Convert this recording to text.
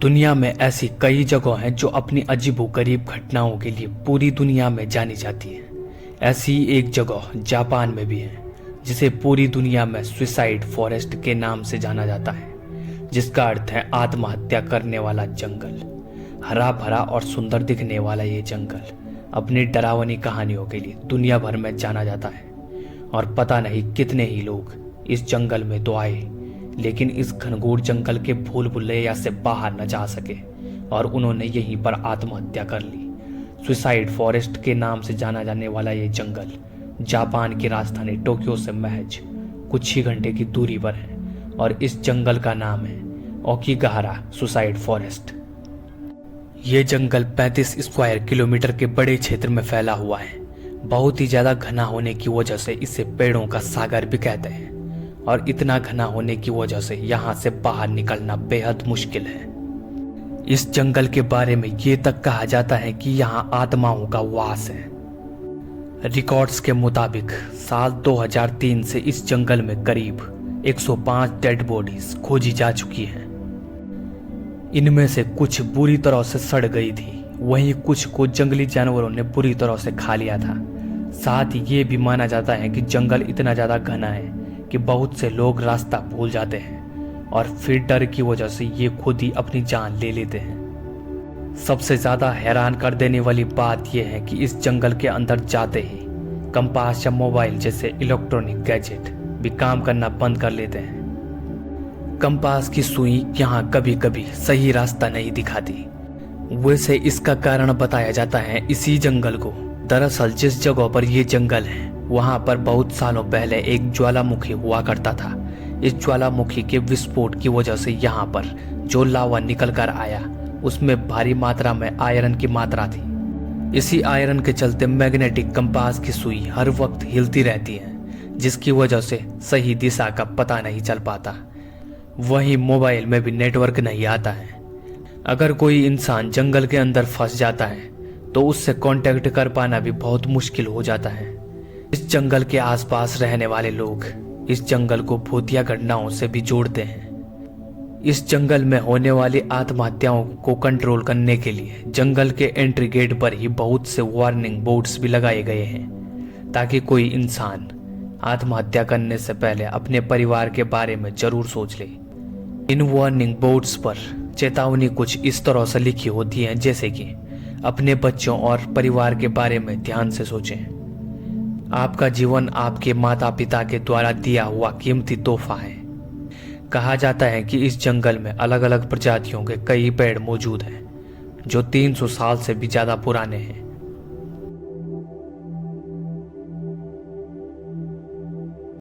दुनिया में ऐसी कई जगह हैं जो अपनी अजीबोगरीब घटनाओं के लिए पूरी दुनिया में जानी जाती हैं। ऐसी ही एक जगह जापान में भी है जिसे पूरी दुनिया में सुसाइड फॉरेस्ट के नाम से जाना जाता है, जिसका अर्थ है आत्महत्या करने वाला जंगल। हरा भरा और सुंदर दिखने वाला ये जंगल अपनी डरावनी कहानियों के लिए दुनिया भर में जाना जाता है और पता नहीं कितने ही लोग इस जंगल में तो आए लेकिन इस घनघोर जंगल के भूल भुलैया से बाहर न जा सके और उन्होंने यहीं पर आत्महत्या कर ली। सुसाइड फॉरेस्ट के नाम से जाना जाने वाला ये जंगल जापान की राजधानी टोक्यो से महज कुछ ही घंटे की दूरी पर है और इस जंगल का नाम है ओकिगाहरा सुसाइड फॉरेस्ट। ये जंगल 35 स्क्वायर किलोमीटर के बड़े क्षेत्र में फैला हुआ है। बहुत ही ज्यादा घना होने की वजह से इसे पेड़ों का सागर भी कहते हैं और इतना घना होने की वजह से यहाँ से बाहर निकलना बेहद मुश्किल है। इस जंगल के बारे में ये तक कहा जाता है कि यहाँ आत्माओं का वास है। रिकॉर्ड्स के मुताबिक साल 2003 से इस जंगल में करीब 105 डेड बॉडीज खोजी जा चुकी हैं। इनमें से कुछ बुरी तरह से सड़ गई थी, वहीं कुछ को जंगली जानवरों ने बुरी तरह से खा लिया था। साथ ही ये भी माना जाता है कि जंगल इतना ज्यादा घना है कि बहुत से लोग रास्ता भूल जाते हैं और फिर डर की वजह से ये खुद ही अपनी जान ले लेते हैं। सबसे ज्यादा हैरान कर देने वाली बात यह है कि इस जंगल के अंदर जाते ही कंपास या मोबाइल जैसे इलेक्ट्रॉनिक गैजेट भी काम करना बंद कर लेते हैं। कंपास की सुई यहाँ कभी कभी सही रास्ता नहीं दिखाती। वैसे इसका कारण बताया जाता है इसी जंगल को। दरअसल जिस जगह पर यह जंगल है वहां पर बहुत सालों पहले एक ज्वालामुखी हुआ करता था। इस ज्वालामुखी के विस्फोट की वजह से यहाँ पर जो लावा निकल कर आया उसमें भारी मात्रा में आयरन की मात्रा थी। इसी आयरन के चलते मैग्नेटिक कंपास की सुई हर वक्त हिलती रहती है, जिसकी वजह से सही दिशा का पता नहीं चल पाता। वहीं मोबाइल में भी नेटवर्क नहीं आता है। अगर कोई इंसान जंगल के अंदर फंस जाता है तो उससे कांटेक्ट कर पाना भी बहुत मुश्किल हो जाता है। इस जंगल के आसपास रहने वाले लोग इस जंगल को भूतिया घटनाओं से भी जोड़ते हैं। इस जंगल में होने वाली आत्महत्याओं को कंट्रोल करने के लिए जंगल के एंट्री गेट पर ही बहुत से वार्निंग बोर्ड्स भी लगाए गए हैं ताकि कोई इंसान आत्महत्या करने से पहले अपने परिवार के बारे में जरूर सोच ले। इन वार्निंग बोर्ड्स पर चेतावनी कुछ इस तरह से लिखी होती है जैसे कि अपने बच्चों और परिवार के बारे में ध्यान से सोचें। आपका जीवन आपके माता पिता के द्वारा दिया हुआ कीमती तोहफा है। कहा जाता है कि इस जंगल में अलग अलग प्रजातियों के कई पेड़ मौजूद हैं जो 300 साल से भी ज्यादा पुराने हैं।